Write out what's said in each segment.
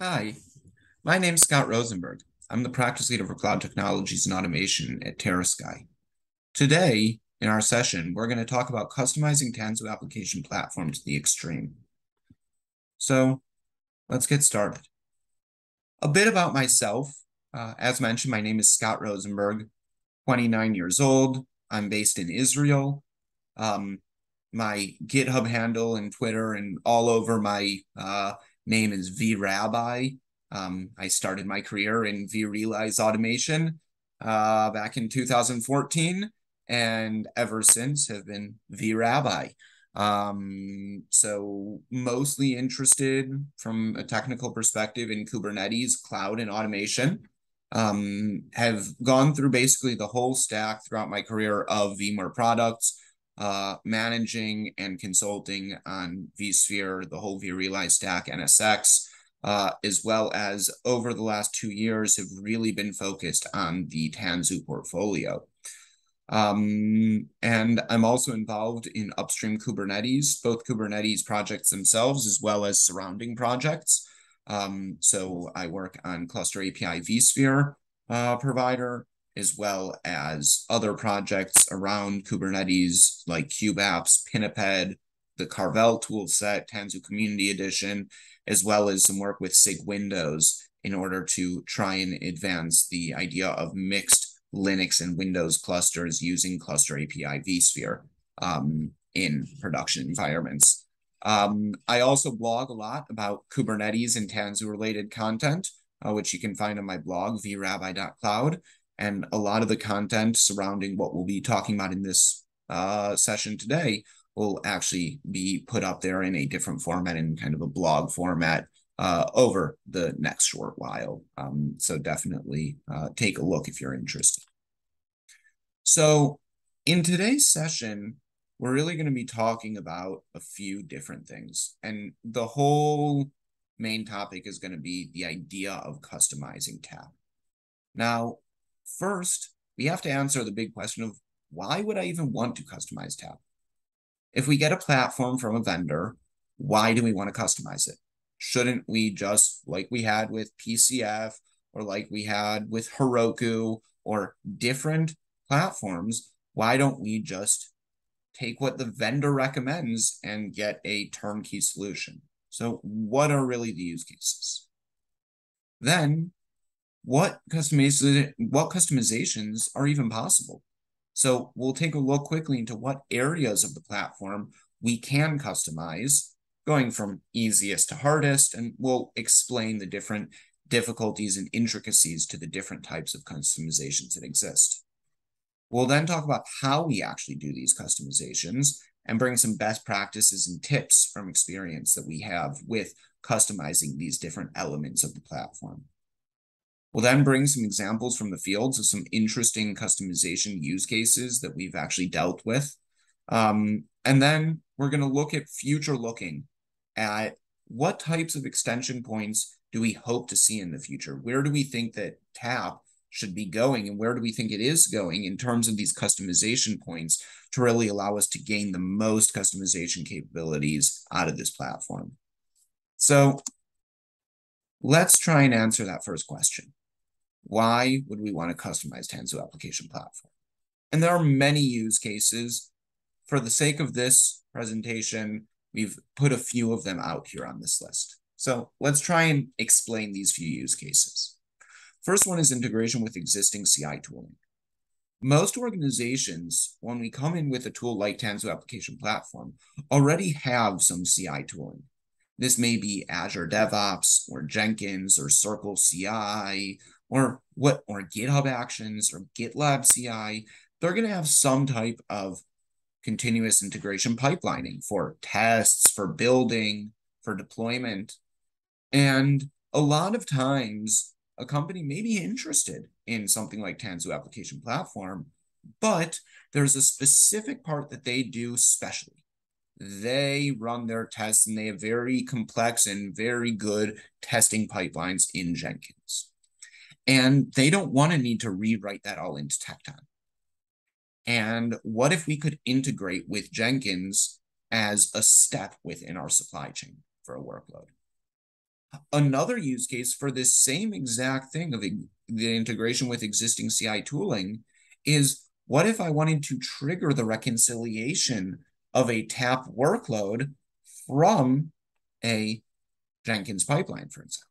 Hi, my name's Scott Rosenberg. I'm the practice leader for cloud technologies and automation at TerraSky. Today, in our session, we're going to talk about customizing Tanzu Application Platform to the extreme. So let's get started. A bit about myself. As mentioned, my name is Scott Rosenberg, 29 years old. I'm based in Israel. Um, my GitHub handle and Twitter and all over my name is VRabbi. I started my career in vRealize automation back in 2014, and ever since have been VRabbi. So mostly interested from a technical perspective in Kubernetes, cloud, and automation. Have gone through basically the whole stack throughout my career of VMware products, managing and consulting on vSphere, the whole vRealize stack, NSX, as well as over the last 2 years have really been focused on the Tanzu portfolio. And I'm also involved in upstream Kubernetes, both Kubernetes projects themselves as well as surrounding projects. So I work on Cluster API vSphere provider, as well as other projects around Kubernetes like KubeApps, Pinniped, the Carvel toolset, Tanzu Community Edition, as well as some work with SIG Windows in order to try and advance the idea of mixed Linux and Windows clusters using Cluster API vSphere in production environments. I also blog a lot about Kubernetes and Tanzu related content, which you can find on my blog, vrabbi.cloud. And a lot of the content surrounding what we'll be talking about in this session today will actually be put up there in a different format, in kind of a blog format, over the next short while. So definitely take a look if you're interested. So in today's session, we're really going to be talking about a few different things. And the whole main topic is going to be the idea of customizing TAP. Now, first, we have to answer the big question of why would I even want to customize TAP? If we get a platform from a vendor, why do we want to customize it? Shouldn't we just, like we had with PCF or like we had with Heroku or different platforms, why don't we just take what the vendor recommends and get a turnkey solution? So what are really the use cases? Then what customizations are even possible? So we'll take a look quickly into what areas of the platform we can customize, going from easiest to hardest, and we'll explain the different difficulties and intricacies to the different types of customizations that exist. We'll then talk about how we actually do these customizations and bring some best practices and tips from experience that we have with customizing these different elements of the platform. We'll then bring some examples from the fields of some interesting customization use cases that we've actually dealt with. And then we're going to look at future looking at what types of extension points do we hope to see in the future? Where do we think that TAP should be going, and where do we think it is going in terms of these customization points to really allow us to gain the most customization capabilities out of this platform? So let's try and answer that first question. Why would we want to customize Tanzu Application Platform? And there are many use cases. For the sake of this presentation, we've put a few of them out here on this list. So let's try and explain these few use cases. First one is integration with existing CI tooling. Most organizations, when we come in with a tool like Tanzu Application Platform, already have some CI tooling. This may be Azure DevOps or Jenkins or Circle CI or GitHub Actions or GitLab CI. They're going to have some type of continuous integration pipelining for tests, for building, for deployment. And a lot of times, a company may be interested in something like Tanzu Application Platform, but there's a specific part that they do specially. They run their tests and they have very complex and very good testing pipelines in Jenkins. And they don't want to need to rewrite that all into Tecton. And what if we could integrate with Jenkins as a step within our supply chain for a workload? Another use case for this same exact thing of the integration with existing CI tooling is, what if I wanted to trigger the reconciliation of a tap workload from a Jenkins pipeline, for example?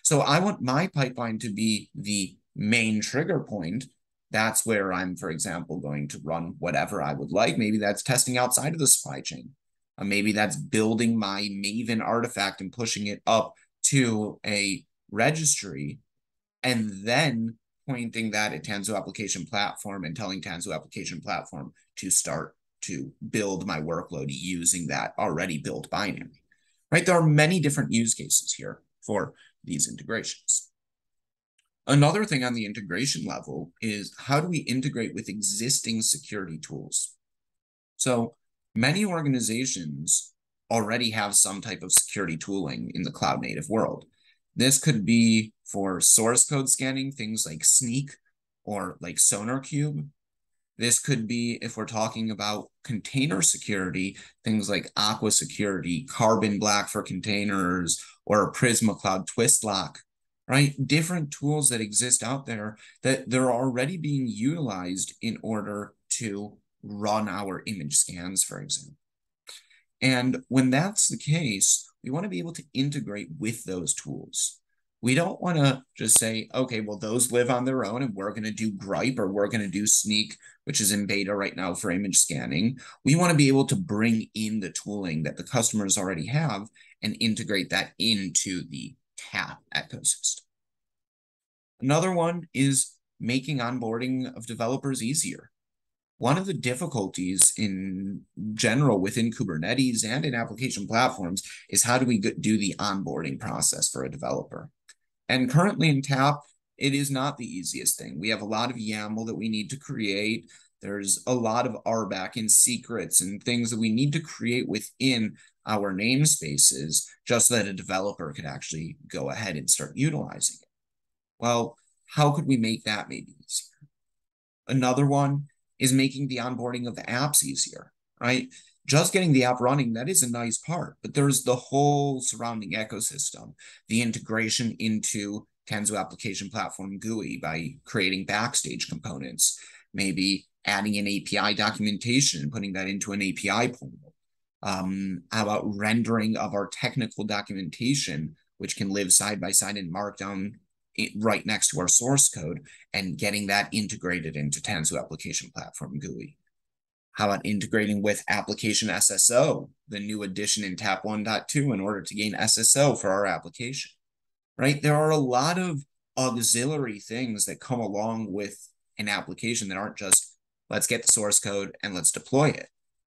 So I want my pipeline to be the main trigger point. That's where I'm, for example, going to run whatever I would like. Maybe that's testing outside of the supply chain. Maybe that's building my Maven artifact and pushing it up to a registry, and then pointing that at Tanzu Application Platform and telling Tanzu Application Platform to start to build my workload using that already built binary. Right? There are many different use cases here for these integrations. Another thing on the integration level is, how do we integrate with existing security tools? So many organizations already have some type of security tooling in the cloud native world. This could be for source code scanning, things like Sneak or like SonarQube. This could be, if we're talking about container security, things like Aqua Security, Carbon Black for containers, or a Prisma Cloud Twistlock, right? Different tools that exist out there that they're already being utilized in order to run our image scans, for example. And when that's the case, we want to be able to integrate with those tools. We don't want to just say, okay, well, those live on their own and we're going to do Gripe or we're going to do Sneak, which is in beta right now for image scanning. We want to be able to bring in the tooling that the customers already have and integrate that into the TAP ecosystem. Another one is making onboarding of developers easier. One of the difficulties in general within Kubernetes and in application platforms is, how do we do the onboarding process for a developer? And currently in TAP, it is not the easiest thing. We have a lot of YAML that we need to create. There's a lot of RBAC and secrets and things that we need to create within our namespaces just so that a developer could actually go ahead and start utilizing it. Well, how could we make that maybe easier? Another one is making the onboarding of the apps easier, right? Just getting the app running, that is a nice part, but there's the whole surrounding ecosystem, the integration into Tanzu Application Platform GUI by creating backstage components, maybe adding an API documentation and putting that into an API portal. How about rendering of our technical documentation, which can live side by side in Markdown right next to our source code, and getting that integrated into Tanzu Application Platform GUI. How about integrating with Application SSO, the new addition in TAP 1.2, in order to gain SSO for our application, right? There are a lot of auxiliary things that come along with an application that aren't just, let's get the source code and let's deploy it.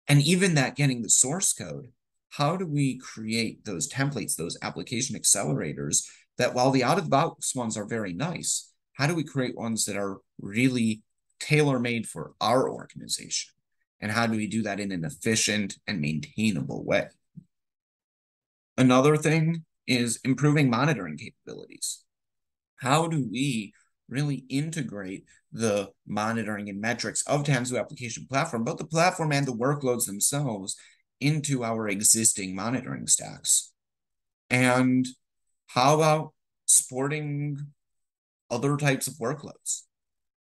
And even that, getting the source code, how do we create those templates, those application accelerators, that while the out-of-the-box ones are very nice, how do we create ones that are really tailor-made for our organization? And how do we do that in an efficient and maintainable way? Another thing is improving monitoring capabilities. How do we really integrate the monitoring and metrics of Tanzu Application Platform, both the platform and the workloads themselves, into our existing monitoring stacks? And how about supporting other types of workloads,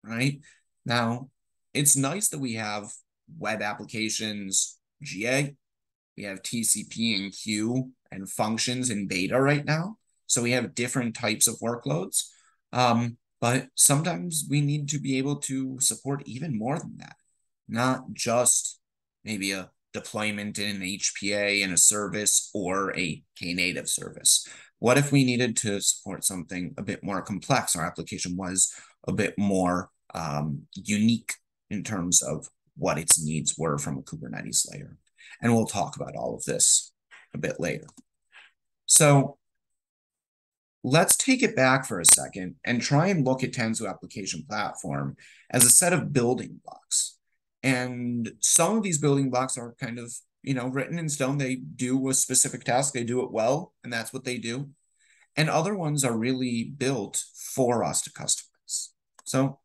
right? Now, it's nice that we have web applications GA, we have TCP and Q and functions in beta right now. So we have different types of workloads. But sometimes we need to be able to support even more than that, not just maybe a deployment in an HPA in a service or a Knative service. What if we needed to support something a bit more complex? Our application was a bit more unique in terms of what its needs were from a Kubernetes layer. And we'll talk about all of this a bit later. So let's take it back for a second and try and look at Tanzu Application Platform as a set of building blocks. And some of these building blocks are kind of, written in stone. They do a specific task, they do it well, and that's what they do. And other ones are really built for us to customize. So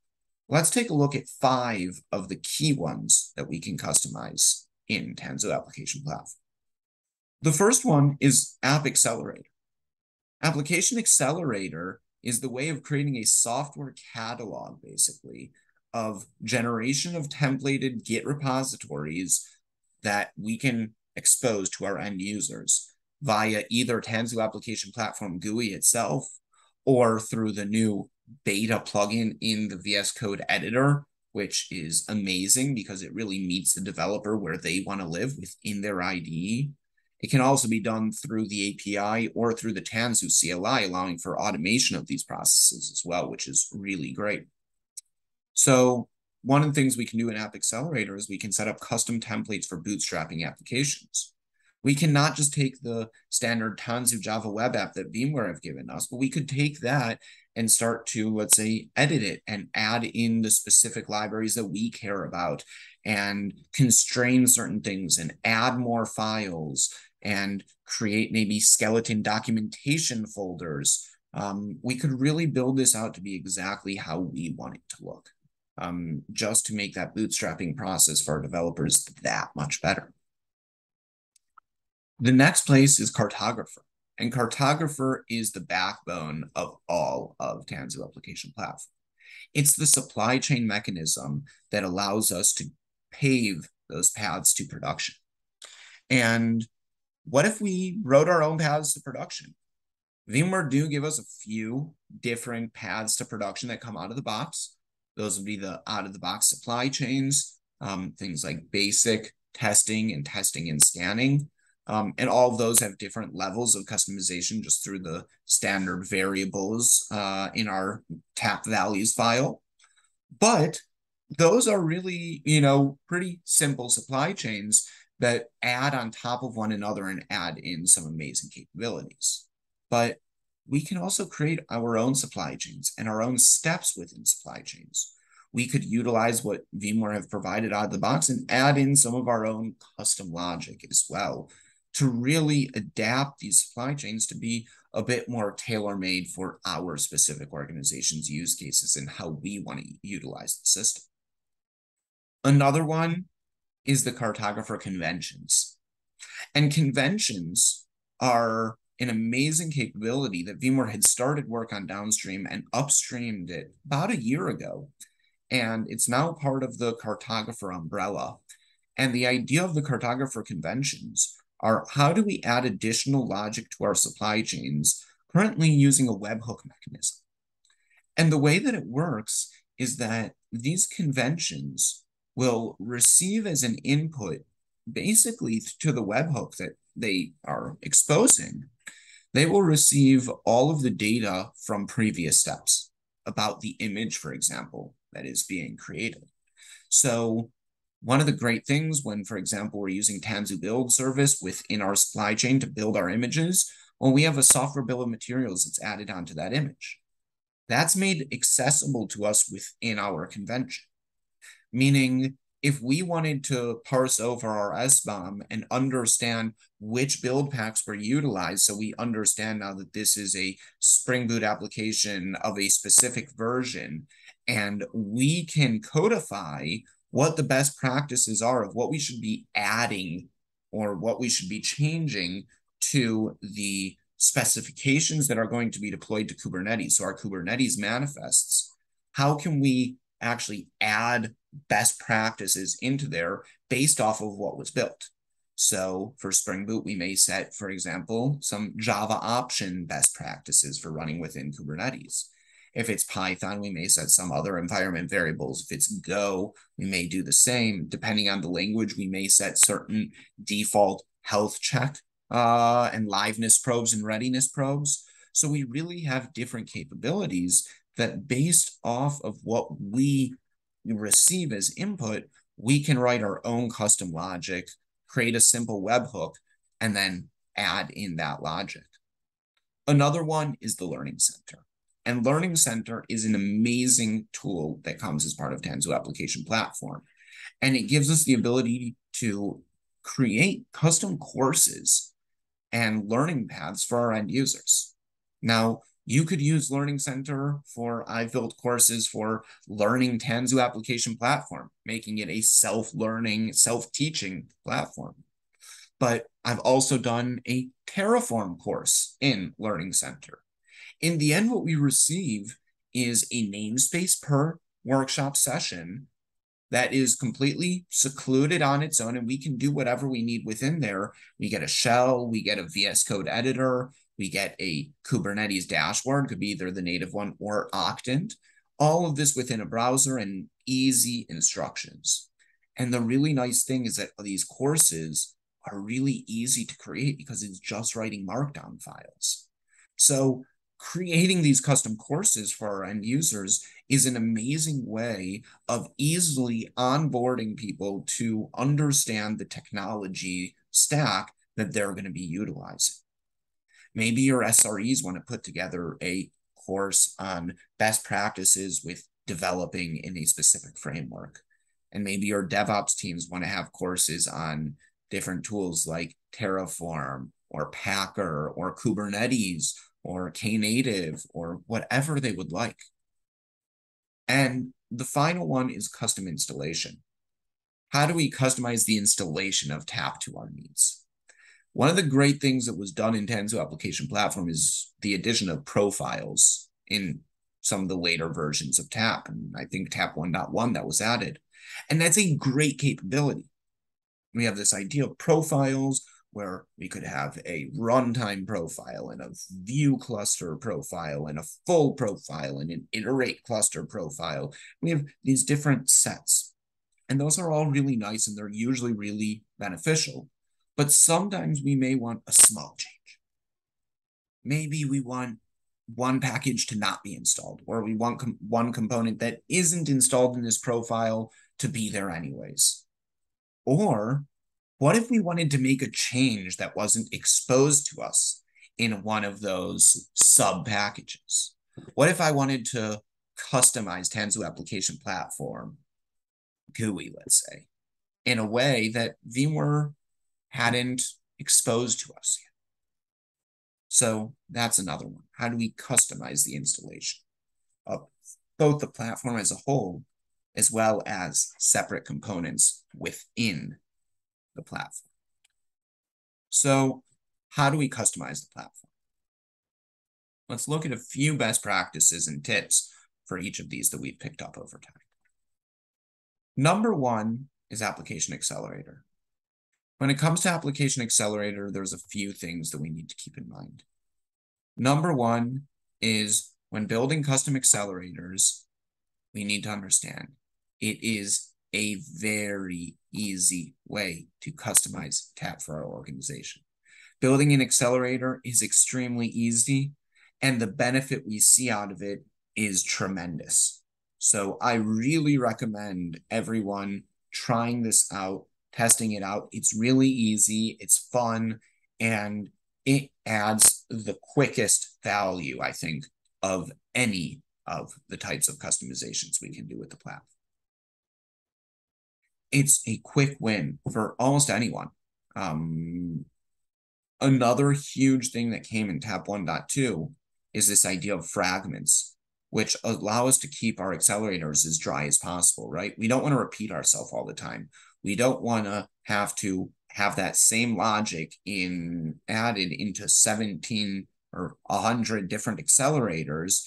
let's take a look at 5 of the key ones that we can customize in Tanzu Application Platform. The first one is App Accelerator. Application Accelerator is the way of creating a software catalog, basically, of generation of templated Git repositories that we can expose to our end users via either Tanzu Application Platform GUI itself or through the new beta plugin in the VS Code editor, which is amazing because it really meets the developer where they want to live within their IDE. It can also be done through the API or through the Tanzu CLI, allowing for automation of these processes as well, which is really great. So one of the things we can do in App Accelerator is we can set up custom templates for bootstrapping applications. We cannot just take the standard Tanzu Java web app that VMware have given us, but we could take that and start to, let's say, edit it and add in the specific libraries that we care about and constrain certain things and add more files and create maybe skeleton documentation folders. We could really build this out to be exactly how we want it to look, just to make that bootstrapping process for our developers that much better. The next place is Cartographer, and Cartographer is the backbone of all of Tanzu Application Platform. It's the supply chain mechanism that allows us to pave those paths to production. And what if we wrote our own paths to production? VMware do give us a few different paths to production that come out of the box. Those would be the out-of-the-box supply chains, things like basic testing and scanning. And all of those have different levels of customization just through the standard variables in our tap values file. But those are really, pretty simple supply chains that add on top of one another and add in some amazing capabilities. But we can also create our own supply chains and our own steps within supply chains. We could utilize what VMware have provided out of the box and add in some of our own custom logic as well to really adapt these supply chains to be a bit more tailor-made for our specific organization's use cases and how we want to utilize the system. Another one is the Cartographer conventions. And conventions are an amazing capability that VMware had started work on downstream and upstreamed it about a year ago. And it's now part of the Cartographer umbrella. And the idea of the Cartographer conventions are how do we add additional logic to our supply chains currently using a webhook mechanism. And the way that it works is that these conventions will receive as an input basically to the webhook that they are exposing. They will receive all of the data from previous steps about the image, for example, that is being created. So one of the great things when, for example, we're using Tanzu Build service within our supply chain to build our images, well, we have a software bill of materials that's added onto that image. That's made accessible to us within our convention. Meaning, if we wanted to parse over our SBOM and understand which build packs were utilized, so we understand now that this is a Spring Boot application of a specific version, and we can codify what the best practices are of what we should be adding or what we should be changing to the specifications that are going to be deployed to Kubernetes. So our Kubernetes manifests, how can we actually add best practices into there based off of what was built? So for Spring Boot, we may set, for example, some Java option best practices for running within Kubernetes. If it's Python, we may set some other environment variables. If it's Go, we may do the same. Depending on the language, we may set certain default health check and liveness probes and readiness probes. So we really have different capabilities that based off of what we receive as input, we can write our own custom logic, create a simple webhook, and then add in that logic. Another one is the Learning Center. And Learning Center is an amazing tool that comes as part of Tanzu Application Platform. And it gives us the ability to create custom courses and learning paths for our end users. Now, you could use Learning Center for, I've built courses for learning Tanzu Application Platform, making it a self-learning, self-teaching platform. but I've also done a Terraform course in Learning Center. In the end, what we receive is a namespace per workshop session that is completely secluded on its own, and we can do whatever we need within there. We get a shell, we get a VS Code editor, we get a Kubernetes dashboard, could be either the native one or Octant. All of this within a browser and easy instructions. And the really nice thing is that these courses are really easy to create because it's just writing markdown files. So creating these custom courses for our end users is an amazing way of easily onboarding people to understand the technology stack that they're going to be utilizing. Maybe your SREs want to put together a course on best practices with developing in a specific framework. And maybe your DevOps teams want to have courses on different tools like Terraform or Packer or Kubernetes or Knative or whatever they would like. And the final one is custom installation. How do we customize the installation of TAP to our needs? One of the great things that was done in Tanzu Application Platform is the addition of profiles in some of the later versions of TAP. And I think TAP 1.1 that was added. And that's a great capability. We have this idea of profiles where we could have a runtime profile and a view cluster profile and a full profile and an iterate cluster profile. We have these different sets. And those are all really nice and they're usually really beneficial. But sometimes we may want a small change. Maybe we want one package to not be installed, or we want one component that isn't installed in this profile to be there anyways. Or what if we wanted to make a change that wasn't exposed to us in one of those sub packages? What if I wanted to customize Tanzu Application Platform GUI, let's say, in a way that VMware hadn't exposed to us yet? So that's another one. How do we customize the installation of both the platform as a whole, as well as separate components within the platform? So how do we customize the platform? Let's look at a few best practices and tips for each of these that we've picked up over time. Number one is Application Accelerator. When it comes to Application Accelerator, there's a few things that we need to keep in mind. Number one is when building custom accelerators, we need to understand it is a very easy way to customize TAP for our organization. Building an accelerator is extremely easy, and the benefit we see out of it is tremendous. So I really recommend everyone trying this out, testing it out. It's really easy, it's fun, and it adds the quickest value, I think, of any of the types of customizations we can do with the platform. It's a quick win for almost anyone. Another huge thing that came in TAP 1.2 is this idea of fragments, which allow us to keep our accelerators as dry as possible, right? We don't want to repeat ourselves all the time. We don't want to have that same logic added into 17 or 100 different accelerators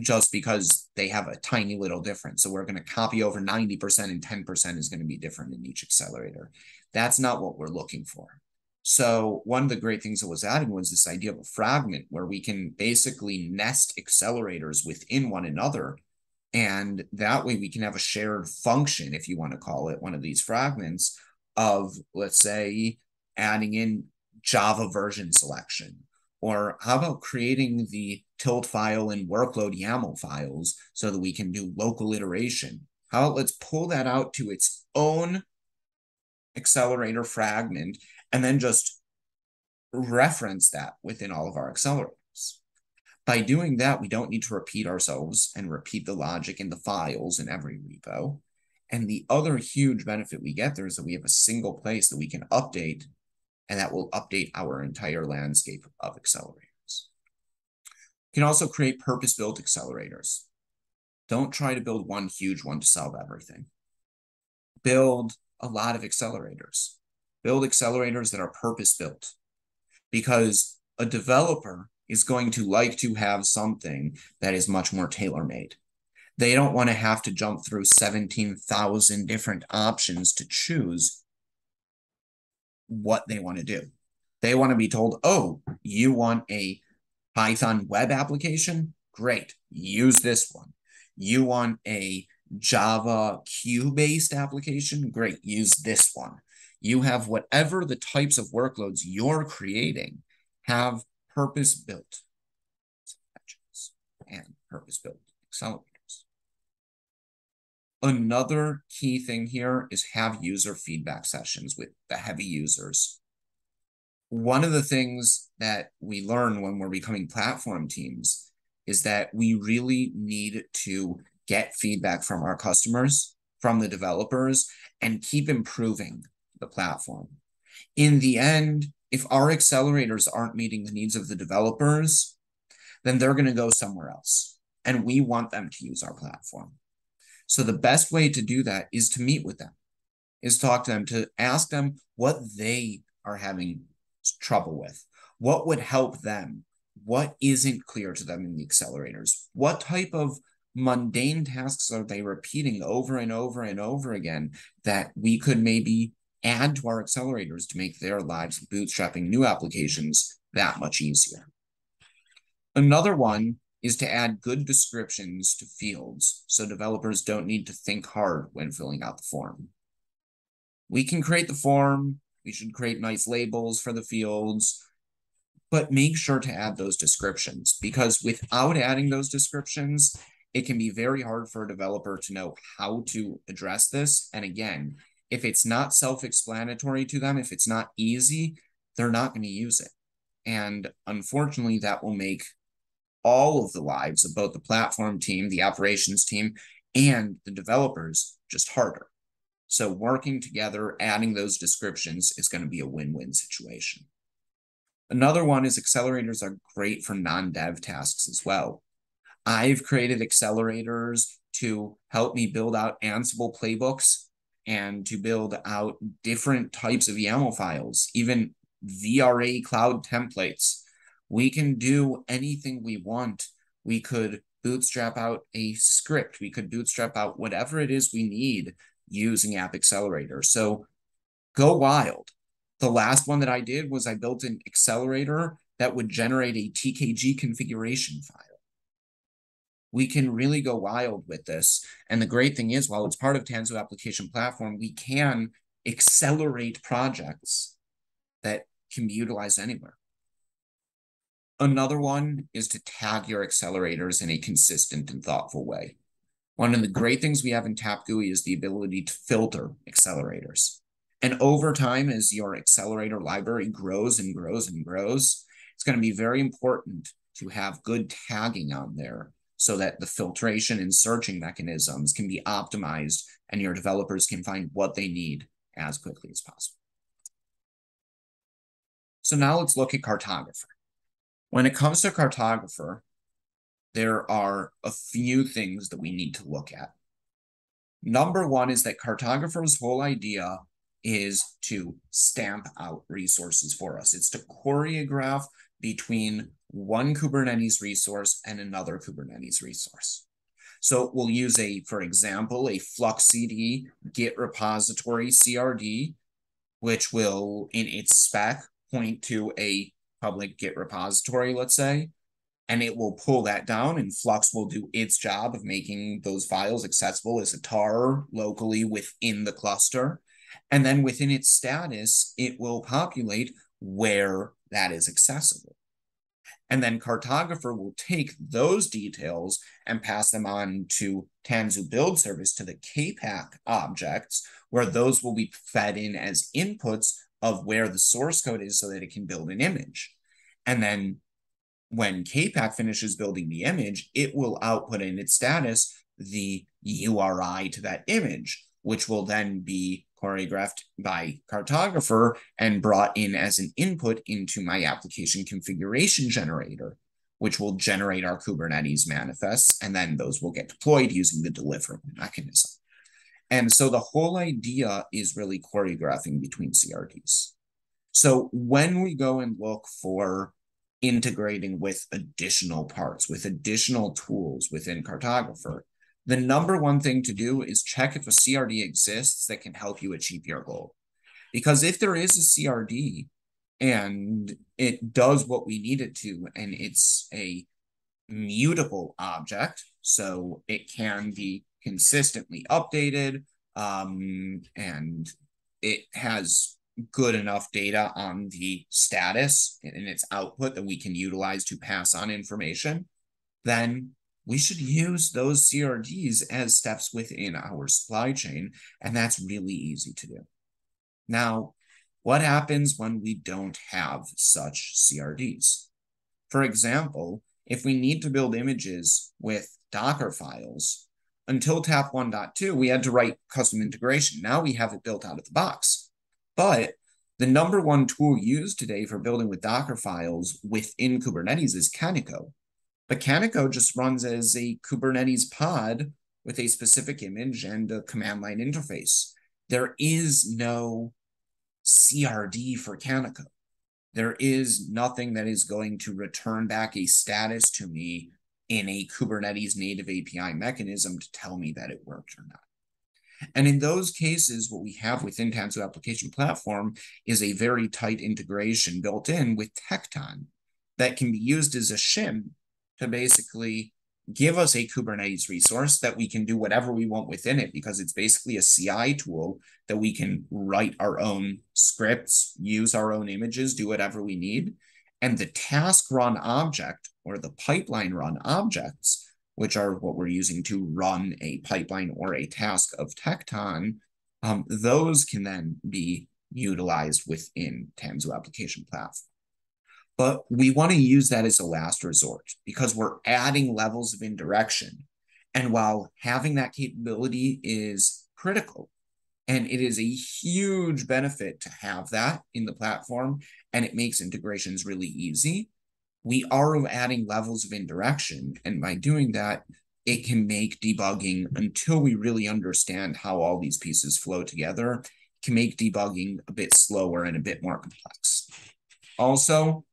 just because they have a tiny little difference. So we're going to copy over 90% and 10% is going to be different in each accelerator. That's not what we're looking for. So one of the great things that was added was this idea of a fragment where we can basically nest accelerators within one another. And that way we can have a shared function, if you want to call it one of these fragments, of, let's say, adding in Java version selection. Or how about creating the tilt file and workload YAML files so that we can do local iteration? How about let's pull that out to its own accelerator fragment and then just reference that within all of our accelerators. By doing that, we don't need to repeat ourselves and repeat the logic in the files in every repo. And the other huge benefit we get there is that we have a single place that we can update, and that will update our entire landscape of accelerators. You can also create purpose-built accelerators. Don't try to build one huge one to solve everything. Build a lot of accelerators. build accelerators that are purpose-built, because a developer is going to like to have something that is much more tailor-made. They don't want to have to jump through 17,000 different options to choose what they want to do. They want to be told, oh, you want a Python web application? Great, use this one. You want a Java queue-based application? Great, use this one. You have whatever the types of workloads you're creating have purpose-built and purpose-built accelerators. Another key thing here is have user feedback sessions with the heavy users. One of the things that we learn when we're becoming platform teams is that we really need to get feedback from our customers, from the developers, and keep improving the platform. In the end, if our accelerators aren't meeting the needs of the developers, then they're going to go somewhere else. And we want them to use our platform. So the best way to do that is to meet with them, is talk to them, to ask them what they are having trouble with, what would help them, what isn't clear to them in the accelerators, what type of mundane tasks are they repeating over and over and over again that we could maybe add to our accelerators to make their lives bootstrapping new applications that much easier. Another one is to add good descriptions to fields so developers don't need to think hard when filling out the form. We can create the form, we should create nice labels for the fields, but make sure to add those descriptions, because without adding those descriptions, it can be very hard for a developer to know how to address this. And again, if it's not self-explanatory to them, if it's not easy, they're not going to use it. And unfortunately, that will make all of the lives of both the platform team, the operations team, and the developers just harder. So working together, adding those descriptions is going to be a win-win situation. Another one is accelerators are great for non-dev tasks as well. I've created accelerators to help me build out Ansible playbooks and to build out different types of YAML files, even VRA cloud templates. We can do anything we want. We could bootstrap out a script. We could bootstrap out whatever it is we need using App Accelerator. So go wild. The last one that I did was I built an accelerator that would generate a TKG configuration file. We can really go wild with this. And the great thing is, while it's part of Tanzu Application Platform, we can accelerate projects that can be utilized anywhere. Another one is to tag your accelerators in a consistent and thoughtful way. One of the great things we have in Tap GUI is the ability to filter accelerators. And over time, as your accelerator library grows and grows and grows, it's going to be very important to have good tagging on there so that the filtration and searching mechanisms can be optimized and your developers can find what they need as quickly as possible. So now let's look at Cartographer. When it comes to Cartographer, there are a few things that we need to look at. Number one is that Cartographer's whole idea is to stamp out resources for us. It's to choreograph between one Kubernetes resource and another Kubernetes resource. So we'll use for example, a fluxcd git repository CRD, which will, in its spec, point to a public Git repository, let's say, and it will pull that down, and Flux will do its job of making those files accessible as a tar locally within the cluster. And then within its status, it will populate where that is accessible. And then Cartographer will take those details and pass them on to Tanzu Build Service, to the KPAC objects, where those will be fed in as inputs of where the source code is so that it can build an image. And then when KPAC finishes building the image, it will output in its status the URI to that image, which will then be choreographed by Cartographer and brought in as an input into my application configuration generator, which will generate our Kubernetes manifests, and then those will get deployed using the delivery mechanism. And so the whole idea is really choreographing between CRDs. So when we go and look for integrating with additional parts, with additional tools within Cartographer, the number one thing to do is check if a CRD exists that can help you achieve your goal. Because if there is a CRD and it does what we need it to, and it's a mutable object, so it can be consistently updated, and it has good enough data on the status and its output that we can utilize to pass on information, then we should use those CRDs as steps within our supply chain, and that's really easy to do. Now, what happens when we don't have such CRDs? For example, if we need to build images with Docker files, until TAP 1.2, we had to write custom integration. Now we have it built out of the box. But the number one tool used today for building with Docker files within Kubernetes is Canico. But Canico just runs as a Kubernetes pod with a specific image and a command line interface. There is no CRD for Canico. There is nothing that is going to return back a status to me in a Kubernetes native API mechanism to tell me that it worked or not. And in those cases, what we have within Tanzu Application Platform is a very tight integration built in with Tecton that can be used as a shim to basically give us a Kubernetes resource that we can do whatever we want within it, because it's basically a CI tool that we can write our own scripts, use our own images, do whatever we need. And the task run object or the pipeline run objects, which are what we're using to run a pipeline or a task of Tecton, those can then be utilized within Tanzu Application Platform. But we want to use that as a last resort because we're adding levels of indirection. And while having that capability is critical, and it is a huge benefit to have that in the platform, and it makes integrations really easy, we are adding levels of indirection. And by doing that, it can make debugging, until we really understand how all these pieces flow together, can make debugging a bit slower and a bit more complex. Also,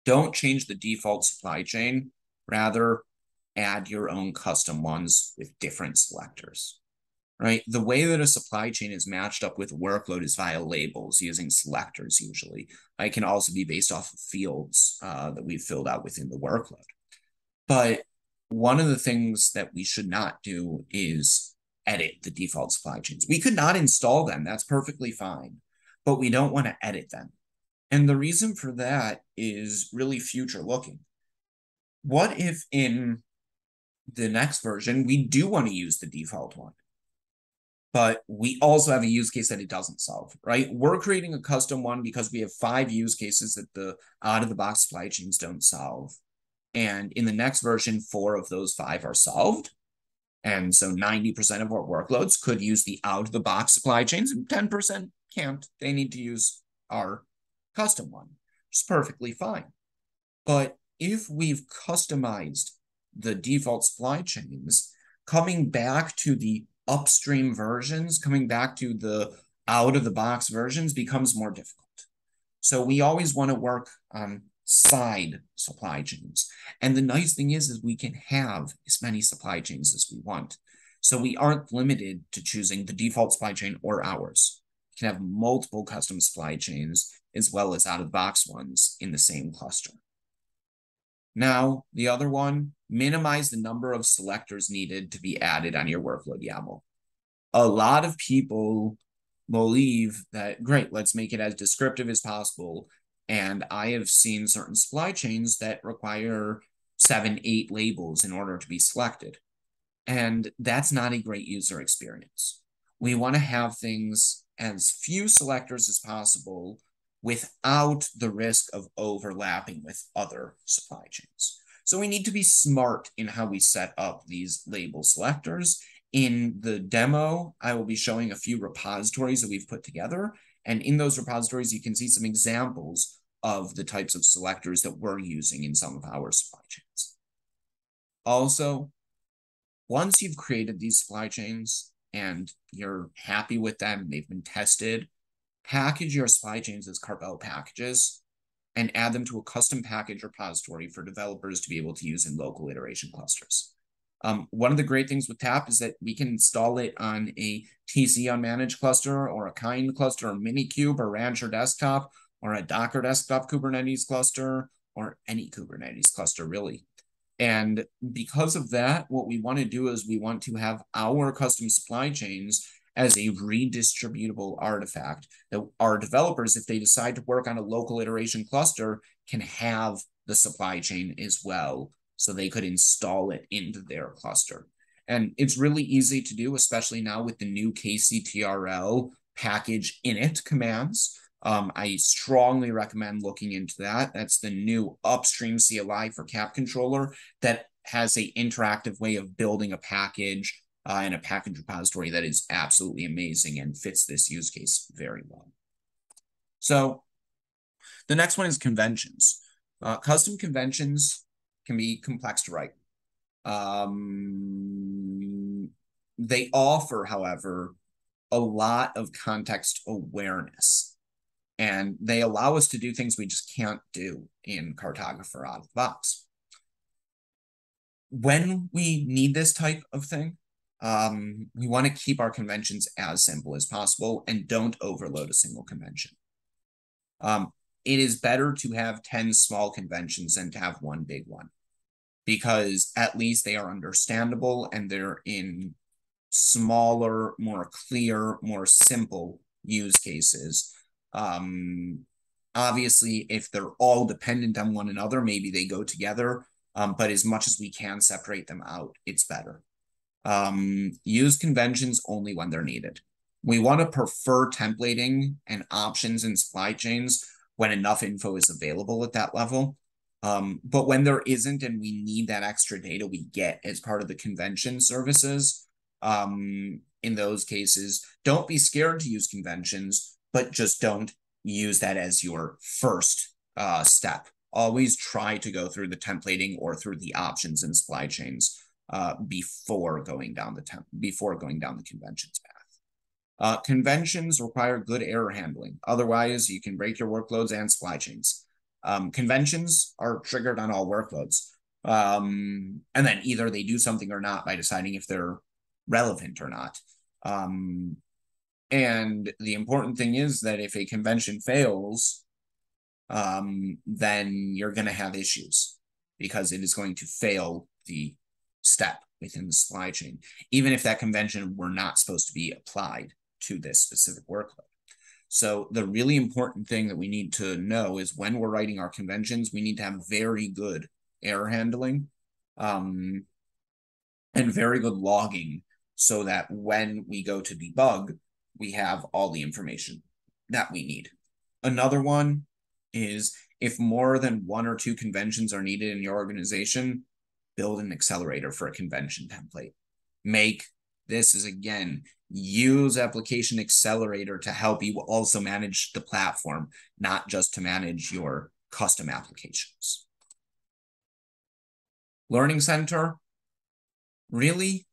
don't change the default supply chain. Rather, add your own custom ones with different selectors, right? The way that a supply chain is matched up with workload is via labels using selectors usually. It can also be based off of fields that we've filled out within the workload. But one of the things that we should not do is edit the default supply chains. We could not install them. That's perfectly fine. But we don't want to edit them. And the reason for that is really future looking. What if in the next version, we do want to use the default one, but we also have a use case that it doesn't solve, right? We're creating a custom one because we have 5 use cases that the out-of-the-box supply chains don't solve. And in the next version, 4 of those 5 are solved. And so 90% of our workloads could use the out-of-the-box supply chains, and 10% can't. They need to use our custom one, which is perfectly fine. But if we've customized the default supply chains, coming back to the upstream versions, coming back to the out-of-the-box versions becomes more difficult. So we always want to work on side supply chains. And the nice thing is we can have as many supply chains as we want. So we aren't limited to choosing the default supply chain or ours. We can have multiple custom supply chains as well as out-of-the-box ones in the same cluster. Now, the other one, minimize the number of selectors needed to be added on your workload YAML. A lot of people believe that, great, let's make it as descriptive as possible. And I have seen certain supply chains that require 7, 8 labels in order to be selected. And that's not a great user experience. We want to have things as few selectors as possible without the risk of overlapping with other supply chains. So we need to be smart in how we set up these label selectors. In the demo, I will be showing a few repositories that we've put together. And in those repositories, you can see some examples of the types of selectors that we're using in some of our supply chains. Also, once you've created these supply chains and you're happy with them, they've been tested, package your supply chains as Carvel packages and add them to a custom package repository for developers to be able to use in local iteration clusters. One of the great things with TAP is that we can install it on a TC unmanaged cluster or a Kind cluster or Minikube or Rancher desktop or a Docker desktop Kubernetes cluster or any Kubernetes cluster, really. And because of that, what we want to do is we want to have our custom supply chains as a redistributable artifact that our developers, if they decide to work on a local iteration cluster, can have the supply chain as well. So they could install it into their cluster. And it's really easy to do, especially now with the new KCTRL package init commands. I strongly recommend looking into that. That's the new upstream CLI for Cap Controller that has an interactive way of building a package and a package repository that is absolutely amazing and fits this use case very well. So the next one is conventions. Custom conventions can be complex to write. They offer, however, a lot of context awareness, and they allow us to do things we just can't do in Cartographer out of the box. When we need this type of thing, we want to keep our conventions as simple as possible and don't overload a single convention. It is better to have 10 small conventions than to have one big one, because at least they are understandable and they're in smaller, more clear, more simple use cases. Obviously, if they're all dependent on one another, maybe they go together, but as much as we can separate them out, it's better. Use conventions only when they're needed. We want to prefer templating and options in supply chains when enough info is available at that level. But when there isn't and we need that extra data we get as part of the convention services, in those cases, don't be scared to use conventions, but just don't use that as your first step. Always try to go through the templating or through the options in supply chains before going down the conventions path. Conventions require good error handling. Otherwise, you can break your workloads and supply chains. Conventions are triggered on all workloads. And then either they do something or not by deciding if they're relevant or not. And the important thing is that if a convention fails, then you're going to have issues because it is going to fail the step within the supply chain, even if that convention were not supposed to be applied to this specific workload. So the really important thing that we need to know is when we're writing our conventions, we need to have very good error handling and very good logging so that when we go to debug, we have all the information that we need. Another one is if more than one or two conventions are needed in your organization, build an accelerator for a convention template. Use application Accelerator to help you also manage the platform, not just to manage your custom applications. Learning Center, really,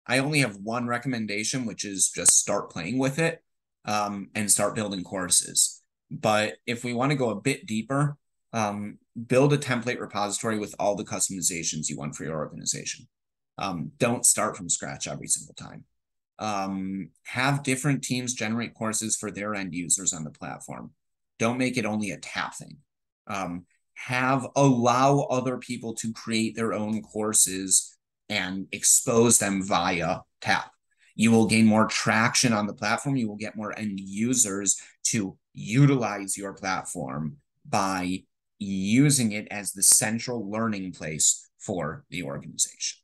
I only have one recommendation, which is just start playing with it and start building courses. But if we want to go a bit deeper, build a template repository with all the customizations you want for your organization. Don't start from scratch every single time. Have different teams generate courses for their end users on the platform. Don't make it only a TAP thing. Allow other people to create their own courses and expose them via TAP. You will gain more traction on the platform. You will get more end users to utilize your platform by using it as the central learning place for the organization.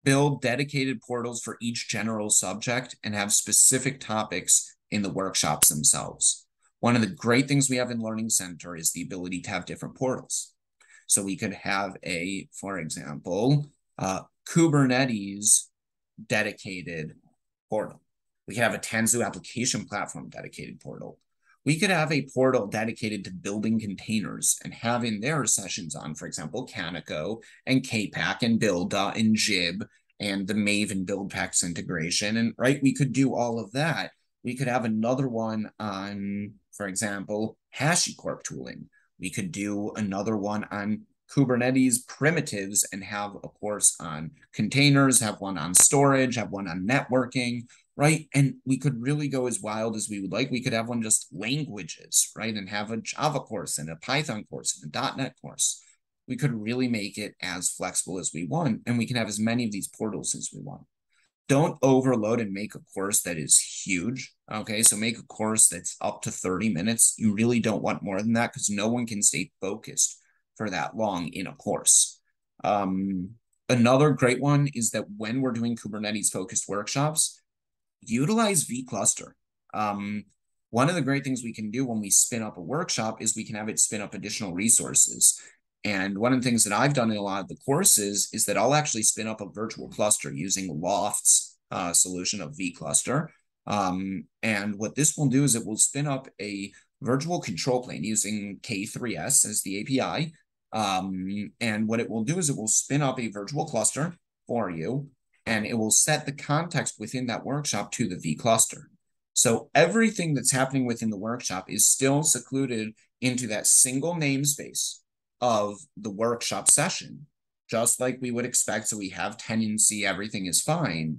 Build dedicated portals for each general subject and have specific topics in the workshops themselves. One of the great things we have in Learning Center is the ability to have different portals. So we could have for example, Kubernetes dedicated portal. We could have a Tanzu Application Platform dedicated portal. We could have a portal dedicated to building containers and having their sessions on, for example, Canico and KPAC and Builda and Jib and the Maven build packs integration. And right, we could do all of that. We could have another one on, for example, HashiCorp tooling. We could do another one on Kubernetes primitives and have a course on containers, have one on storage, have one on networking, right? And we could really go as wild as we would like. We could have one just languages, right? And have a Java course and a Python course and a .NET course. We could really make it as flexible as we want, and we can have as many of these portals as we want. Don't overload and make a course that is huge. Okay, so make a course that's up to 30 minutes. You really don't want more than that because no one can stay focused for that long in a course. Another great one is that when we're doing Kubernetes focused workshops, utilize vCluster. One of the great things we can do when we spin up a workshop is we can have it spin up additional resources. And one of the things that I've done in a lot of the courses is that I'll actually spin up a virtual cluster using Loft's solution of vCluster. And what this will do is it will spin up a virtual control plane using K3S as the API. And what it will do is it will spin up a virtual cluster for you, and it will set the context within that workshop to the vCluster. So everything that's happening within the workshop is still secluded into that single namespace of the workshop session, just like we would expect. So we have tenancy, everything is fine.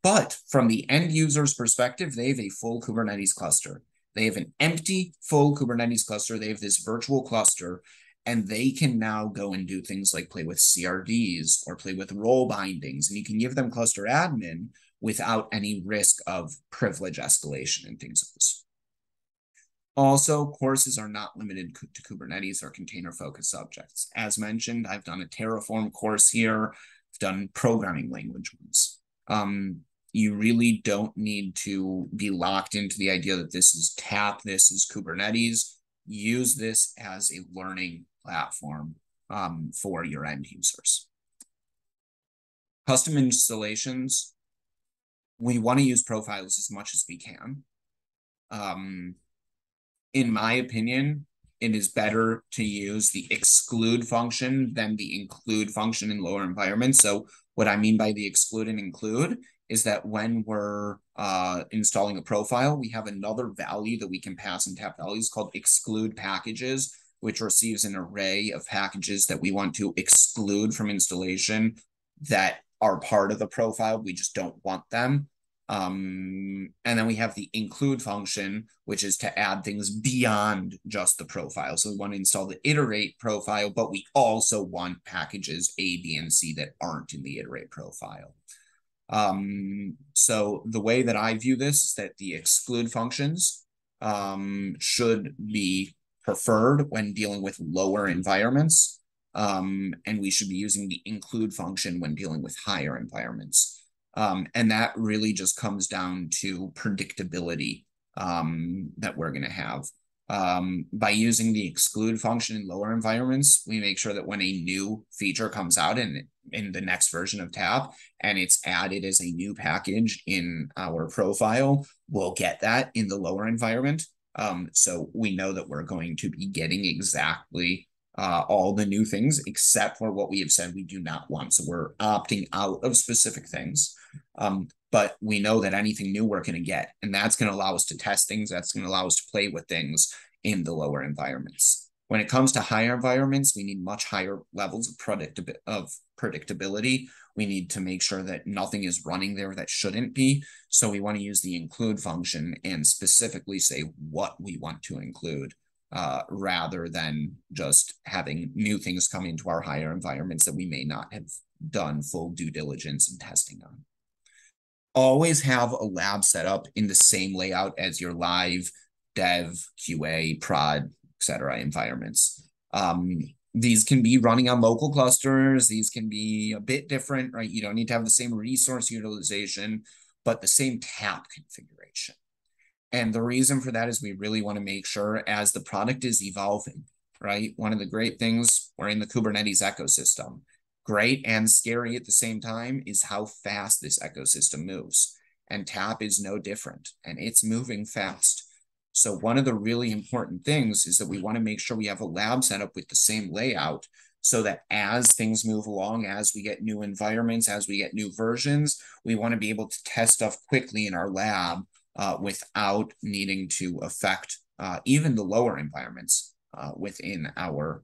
But from the end user's perspective, they have a full Kubernetes cluster. They have an empty full Kubernetes cluster. They have this virtual cluster, and they can now go and do things like play with CRDs or play with role bindings, and you can give them cluster admin without any risk of privilege escalation and things like this. Also, courses are not limited to Kubernetes or container-focused subjects. As mentioned, I've done a Terraform course here. I've done programming language ones. You really don't need to be locked into the idea that this is TAP, this is Kubernetes. Use this as a learning platform for your end users. Custom installations, we want to use profiles as much as we can. In my opinion, it is better to use the exclude function than the include function in lower environments. So what I mean by the exclude and include is that when we're installing a profile, we have another value that we can pass in tap values called exclude packages, which receives an array of packages that we want to exclude from installation that are part of the profile. We just don't want them. And then we have the include function, which is to add things beyond just the profile. So we want to install the iterate profile, but we also want packages A, B, and C that aren't in the iterate profile. So the way that I view this is that the exclude functions should be preferred when dealing with lower environments. And we should be using the include function when dealing with higher environments. And that really just comes down to predictability that we're going to have. By using the exclude function in lower environments, we make sure that when a new feature comes out in the next version of TAP and it's added as a new package in our profile, we'll get that in the lower environment. So we know that we're going to be getting exactly all the new things except for what we have said we do not want. So we're opting out of specific things. But we know that anything new we're going to get, and that's going to allow us to test things. That's going to allow us to play with things in the lower environments. When it comes to higher environments, we need much higher levels of predictability. We need to make sure that nothing is running there that shouldn't be. So we want to use the include function and specifically say what we want to include, rather than just having new things come into our higher environments that we may not have done full due diligence and testing on. Always have a lab set up in the same layout as your live, dev, QA, prod, etc. environments. These can be running on local clusters. These can be a bit different, right? You don't need to have the same resource utilization, but the same TAP configuration. And the reason for that is we really want to make sure as the product is evolving, right? One of the great things, we're in the Kubernetes ecosystem. Great and scary at the same time is how fast this ecosystem moves. And TAP is no different, and it's moving fast. So one of the really important things is that we want to make sure we have a lab set up with the same layout so that as things move along, as we get new environments, as we get new versions, we want to be able to test stuff quickly in our lab without needing to affect even the lower environments within our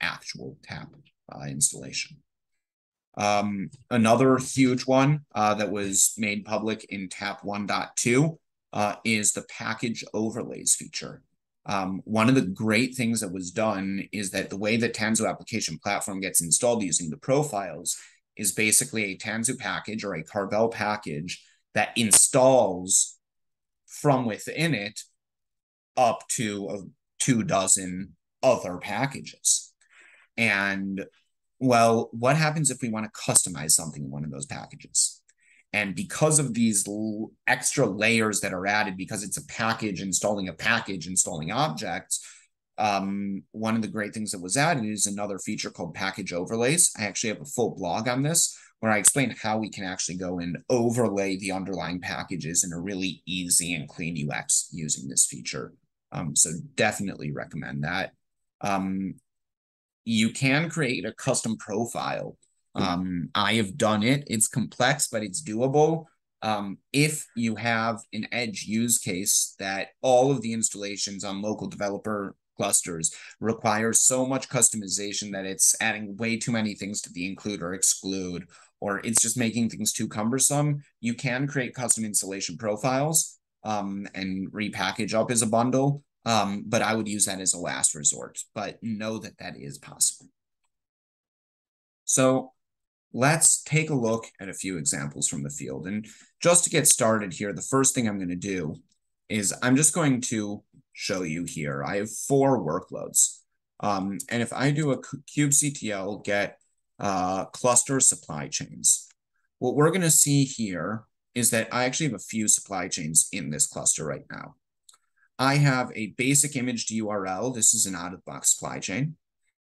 actual TAP installation. Another huge one that was made public in TAP 1.2 is the package overlays feature. One of the great things that was done is that the way that Tanzu Application Platform gets installed using the profiles is basically a Tanzu package or a Carvel package that installs from within it up to 24 other packages. And well, what happens if we want to customize something in one of those packages? And because of these extra layers that are added, because it's a package, installing objects, one of the great things that was added is another feature called package overlays. I actually have a full blog on this where I explain how we can actually go and overlay the underlying packages in a really easy and clean UX using this feature. So definitely recommend that. You can create a custom profile. I have done it. It's complex, but it's doable. If you have an edge use case that all of the installations on local developer clusters require so much customization that it's adding way too many things to the include or exclude, or it's just making things too cumbersome, you can create custom installation profiles and repackage up as a bundle. But I would use that as a last resort, but know that that is possible. So let's take a look at a few examples from the field. And just to get started here, the first thing I'm going to do is I'm just going to show you here. I have 4 workloads. And if I do a kubectl get cluster supply chains, what we're going to see here is that I actually have a few supply chains in this cluster right now. I have a basic image to URL. This is an out-of-the-box supply chain.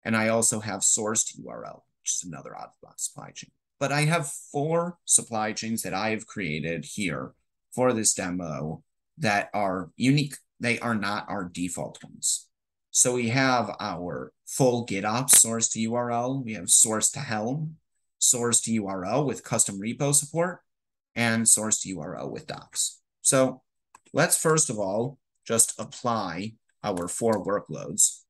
And I also have source to URL, which is another out-of-the-box supply chain. But I have 4 supply chains that I have created here for this demo that are unique. They are not our default ones. So we have our full GitOps source to URL. We have source to Helm, source to URL with custom repo support, and source to URL with docs. So let's first of all just apply our 4 workloads,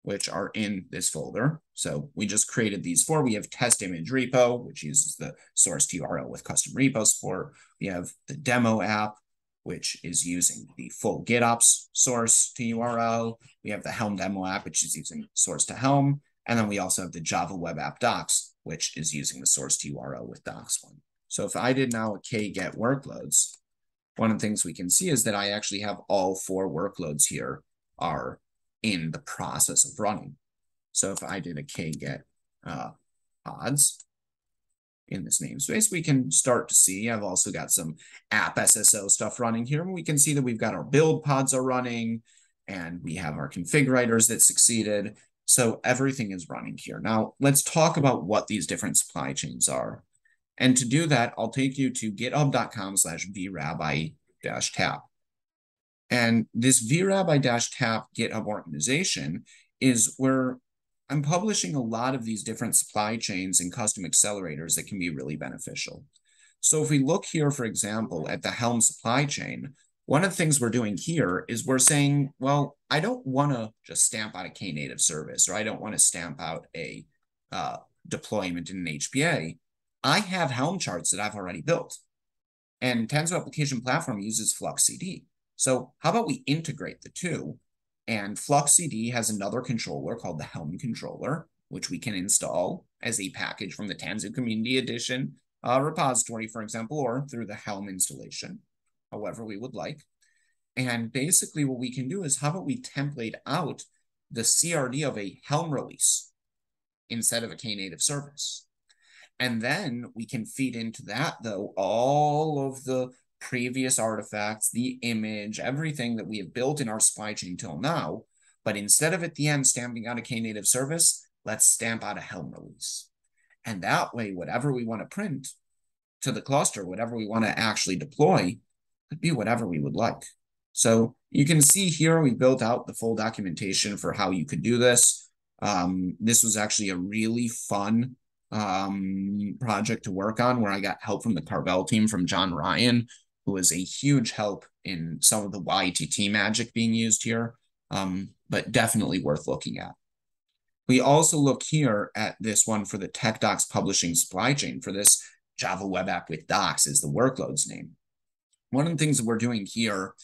which are in this folder. So we just created these 4. We have test image repo, which uses the source to URL with custom repo support. We have the demo app, which is using the full GitOps source to URL. We have the Helm demo app, which is using source to Helm. And then we also have the Java web app docs, which is using the source to URL with docs one. So if I did now a kget workloads, one of the things we can see is that I actually have all 4 workloads here are in the process of running. So if I did a kget pods in this namespace, we can start to see I've also got some app SSO stuff running here. We can see that we've got our build pods are running and we have our configurators that succeeded. So everything is running here. Now let's talk about what these different supply chains are. And to do that, I'll take you to github.com/vrabbi-tap. And this vrabbi-tap GitHub organization is where I'm publishing a lot of these different supply chains and custom accelerators that can be really beneficial. So if we look here, for example, at the Helm supply chain, one of the things we're doing here is we're saying, well, I don't want to just stamp out a Knative service, or I don't want to stamp out a deployment in an HPA. I have Helm charts that I've already built. And Tanzu Application Platform uses FluxCD. So how about we integrate the two? And FluxCD has another controller called the Helm controller, which we can install as a package from the Tanzu Community Edition repository, for example, or through the Helm installation, however we would like. And basically what we can do is how about we template out the CRD of a Helm release instead of a Knative service. And then we can feed into that, though, all of the previous artifacts, the image, everything that we have built in our supply chain till now. But instead of at the end stamping out a Knative service, let's stamp out a Helm release. And that way, whatever we want to print to the cluster, whatever we want to actually deploy, could be whatever we would like. So you can see here, we built out the full documentation for how you could do this. This was actually a really fun project to work on, where I got help from the Carvel team from John Ryan, who was a huge help in some of the YTT magic being used here, but definitely worth looking at. We also look here at this one for the TechDocs publishing supply chain for this Java web app with docs is the workload's name. One of the things that we're doing here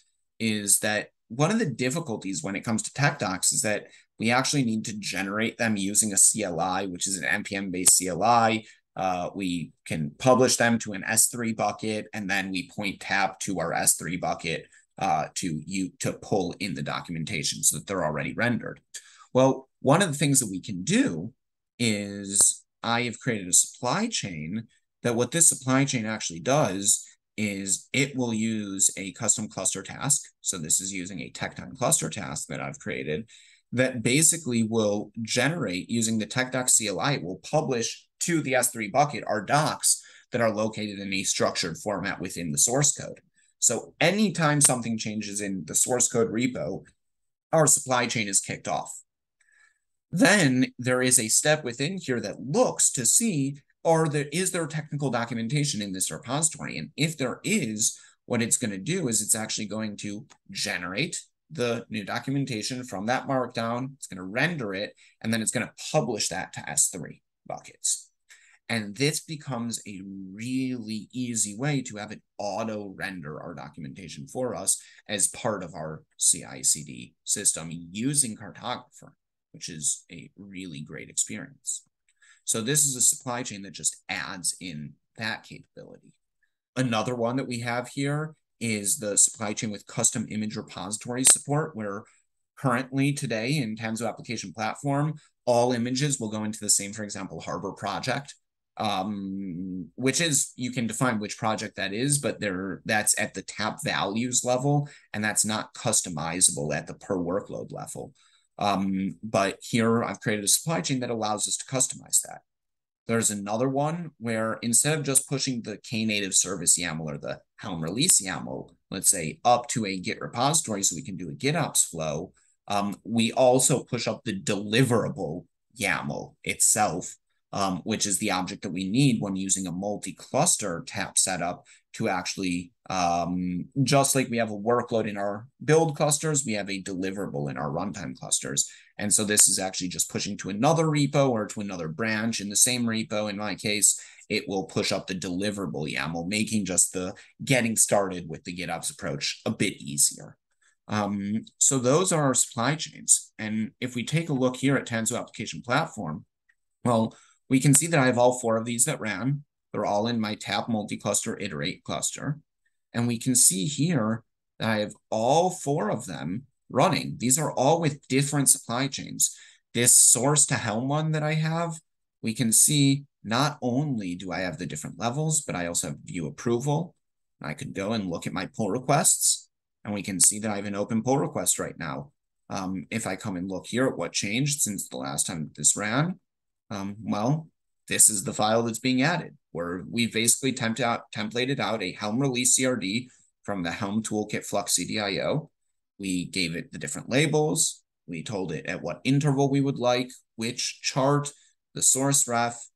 is that one of the difficulties when it comes to TechDocs is that we actually need to generate them using a CLI, which is an NPM-based CLI. We can publish them to an S3 bucket, and then we point tab to our S3 bucket to pull in the documentation so that they're already rendered. Well, one of the things that we can do is I have created a supply chain that what this supply chain actually does is it will use a custom cluster task. So this is using a Tecton cluster task that I've created that basically will generate using the TechDocs CLI. It will publish to the S3 bucket our docs that are located in a structured format within the source code. So anytime something changes in the source code repo, our supply chain is kicked off. Then there is a step within here that looks to see, is there technical documentation in this repository? And if there is, what it's going to do is it's actually going to generate the new documentation from that markdown. It's going to render it, and then it's going to publish that to S3 buckets. And this becomes a really easy way to have it auto render our documentation for us as part of our CI/CD system using Cartographer, which is a really great experience. So this is a supply chain that just adds in that capability. Another one that we have here is the supply chain with custom image repository support, where currently today in Tanzu Application Platform, all images will go into the same, for example, Harbor project, which is, you can define which project that is, but that's at the tab values level, and that's not customizable at the per workload level. But here I've created a supply chain that allows us to customize that. There's another one where instead of just pushing the Knative service YAML or the Helm release YAML, let's say up to a Git repository so we can do a GitOps flow, we also push up the deliverable YAML itself, which is the object that we need when using a multi-cluster tap setup to actually, just like we have a workload in our build clusters, we have a deliverable in our runtime clusters. And so this is actually just pushing to another repo or to another branch in the same repo. In my case, it will push up the deliverable YAML, making just the getting started with the GitOps approach a bit easier. So those are our supply chains. And if we take a look here at Tanzu Application Platform, well, we can see that I have all 4 of these that ran. They're all in my tap multi-cluster iterate cluster. And we can see here that I have all 4 of them running. These are all with different supply chains. This source to Helm one that I have, we can see not only do I have the different levels, but I also have view approval. I could go and look at my pull requests, and we can see that I have an open pull request right now. If I come and look here at what changed since the last time this ran, well, this is the file that's being added, where we've basically templated out a Helm release CRD from the Helm toolkit Flux CDIO. We gave it the different labels. We told it at what interval we would like, which chart, the source ref,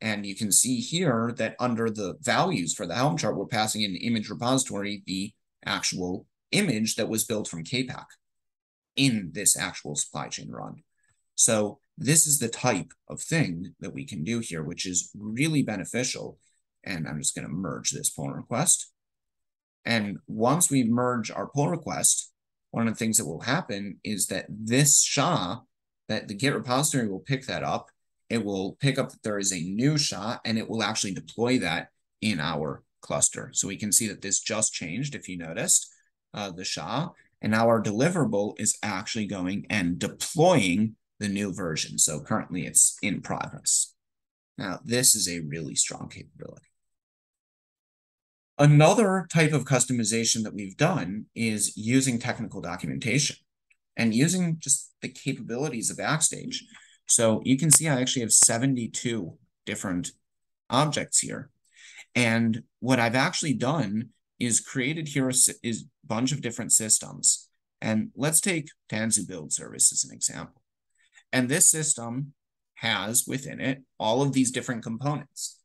and you can see here that under the values for the Helm chart, we're passing in the image repository, the actual image that was built from KPAC in this actual supply chain run. So this is the type of thing that we can do here, which is really beneficial. And I'm just going to merge this pull request. And once we merge our pull request, one of the things that will happen is that this SHA, that the Git repository will pick that up. It will pick up that there is a new SHA, and it will actually deploy that in our cluster. So we can see that this just changed, if you noticed, the SHA. And now our deliverable is actually going and deploying the new version. So currently it's in progress. Now, this is a really strong capability. Another type of customization that we've done is using technical documentation and using just the capabilities of Backstage. So you can see I actually have 72 different objects here. And what I've actually done is created here a bunch of different systems. And let's take Tanzu Build Service as an example. And this system has within it all of these different components.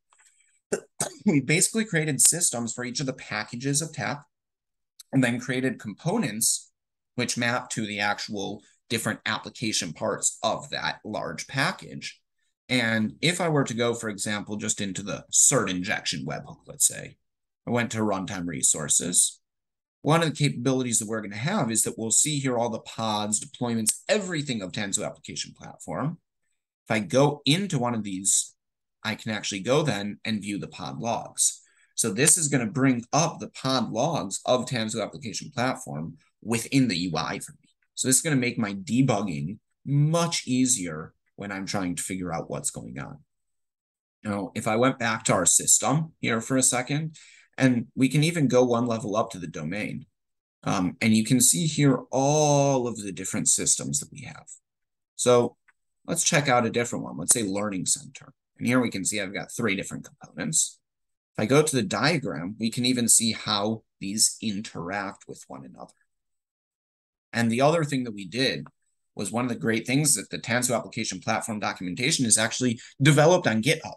We basically created systems for each of the packages of TAP, and then created components which map to the actual different application parts of that large package. And if I were to go, for example, just into the cert injection webhook, let's say, I went to runtime resources. One of the capabilities that we're going to have is that we'll see here all the pods, deployments, everything of Tanzu Application Platform. If I go into one of these, I can actually go then and view the pod logs. So this is going to bring up the pod logs of Tanzu Application Platform within the UI for me. So this is going to make my debugging much easier when I'm trying to figure out what's going on. Now, if I went back to our system here for a second, and we can even go one level up to the domain, and you can see here all of the different systems that we have. So let's check out a different one. Let's say Learning Center. And here we can see I've got 3 different components. If I go to the diagram, we can even see how these interact with one another. And the other thing that we did was one of the great things that the Tanzu Application Platform documentation is actually developed on GitHub.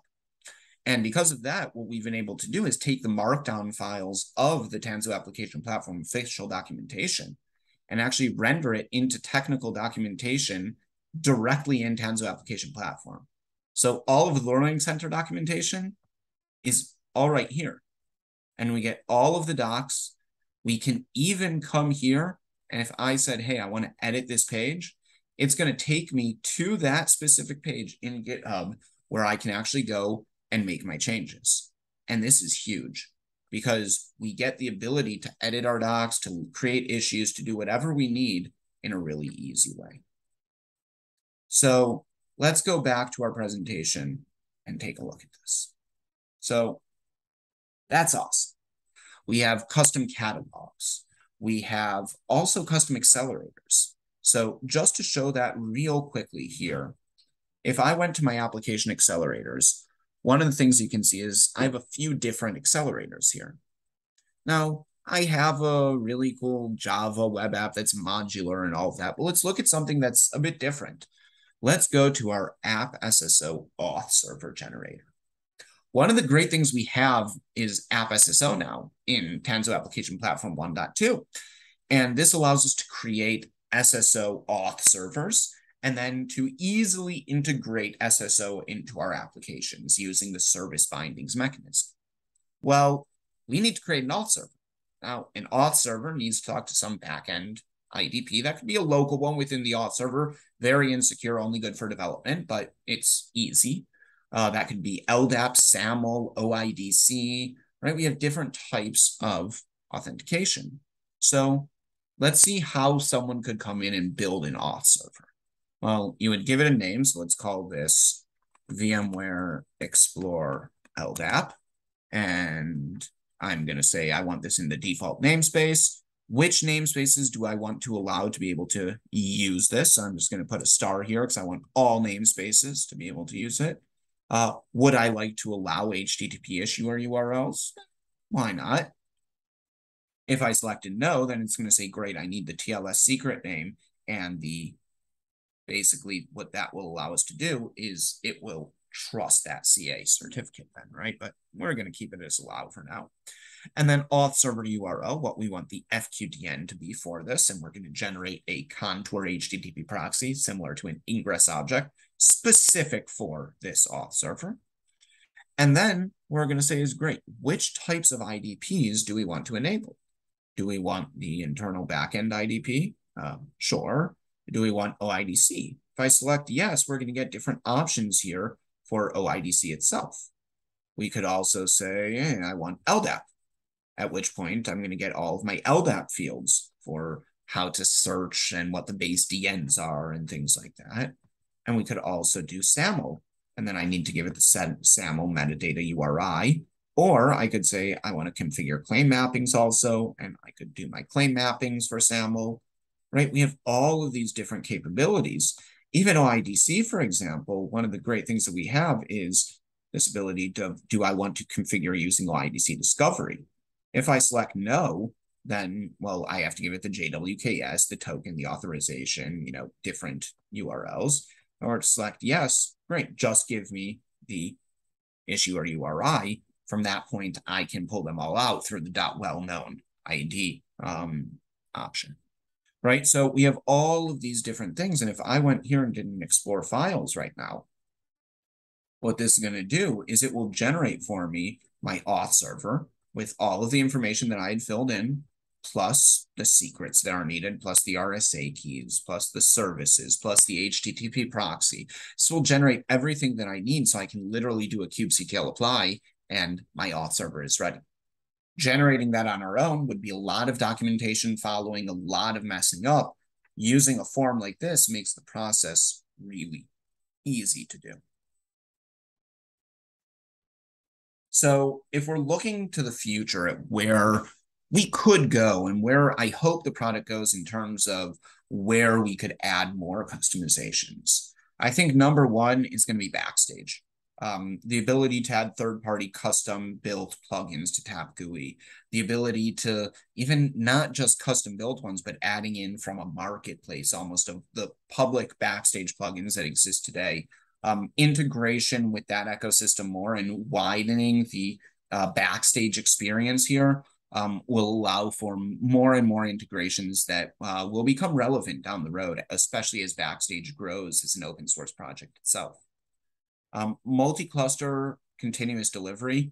And because of that, what we've been able to do is take the markdown files of the Tanzu Application Platform official documentation and actually render it into technical documentation directly in Tanzu Application Platform. So all of the Learning Center documentation is all right here. And we get all of the docs. We can even come here, and if I said, hey, I want to edit this page, it's going to take me to that specific page in GitHub where I can actually go and make my changes. And this is huge because we get the ability to edit our docs, to create issues, to do whatever we need in a really easy way. So let's go back to our presentation and take a look at this. So that's awesome. We have custom catalogs. We have also custom accelerators. So just to show that real quickly here, if I went to my application accelerators, one of the things you can see is I have a few different accelerators here. Now, I have a really cool Java web app that's modular and all of that, but let's look at something that's a bit different. Let's go to our app SSO auth server generator. One of the great things we have is app SSO now in Tanzu Application Platform 1.2. And this allows us to create SSO auth servers and then to easily integrate SSO into our applications using the service bindings mechanism. Well, we need to create an auth server. Now, an auth server needs to talk to some backend IDP. That could be a local one within the auth server, very insecure, only good for development, but it's easy. That could be LDAP, SAML, OIDC, right? We have different types of authentication. So let's see how someone could come in and build an auth server. Well, you would give it a name. So let's call this VMware Explore LDAP. And I'm going to say I want this in the default namespace. Which namespaces do I want to allow to be able to use this? So I'm just going to put a star here because I want all namespaces to be able to use it. Would I like to allow HTTP issuer URLs? Why not? If I selected no, then it's going to say, great, I need the TLS secret name. And basically what that will allow us to do is it will trust that CA certificate then, right? But we're going to keep it as allow for now. And then auth server URL, what we want the FQDN to be for this. And we're going to generate a contour HTTP proxy similar to an ingress object specific for this auth server. And then we're going to say is great, which types of IDPs do we want to enable? Do we want the internal backend IDP? Sure. Do we want OIDC? If I select yes, we're going to get different options here for OIDC itself. We could also say, hey, I want LDAP, at which point I'm going to get all of my LDAP fields for how to search and what the base DNs are and things like that. And we could also do SAML, and then I need to give it the SAML metadata URI, or I could say I want to configure claim mappings also, and I could do my claim mappings for SAML, right? We have all of these different capabilities. Even OIDC, for example, one of the great things that we have is this ability to, do I want to configure using OIDC discovery? If I select no, then, well, I have to give it the JWKS, the token, the authorization, different URLs. or select yes, great, just give me the issue or URI. From that point, I can pull them all out through the .well-known ID option, right? So we have all of these different things. And if I went here and didn't explore files right now, what this is going to do is it will generate for me my auth server with all of the information that I had filled in, plus the secrets that are needed, plus the RSA keys, plus the services, plus the HTTP proxy. This will generate everything that I need so I can literally do a kubectl apply and my auth server is ready. Generating that on our own would be a lot of documentation following, a lot of messing up. Using a form like this makes the process really easy to do. So if we're looking to the future at where we could go and where I hope the product goes in terms of where we could add more customizations, I think number one is going to be Backstage. The ability to add third-party custom-built plugins to Tap GUI, the ability to even not just custom-built ones, but adding in from a marketplace almost of the public Backstage plugins that exist today. Integration with that ecosystem more and widening the Backstage experience here will allow for more and more integrations that will become relevant down the road, especially as Backstage grows as an open source project itself. Multi-cluster continuous delivery.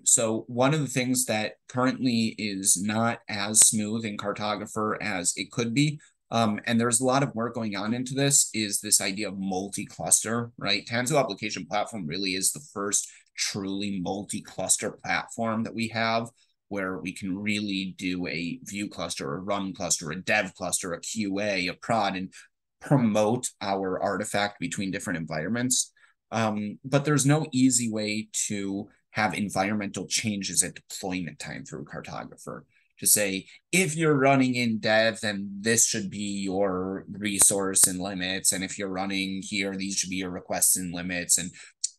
So one of the things that currently is not as smooth in Cartographer as it could be, and there's a lot of work going on into this, is this idea of multi-cluster, right? Tanzu Application Platform really is the first truly multi-cluster platform that we have, where we can really do a view cluster, a run cluster, a dev cluster, a QA, a prod, and promote our artifact between different environments. But there's no easy way to have environmental changes at deployment time through Cartographer. To say, if you're running in dev, then this should be your resource and limits. And if you're running here, these should be your requests and limits. And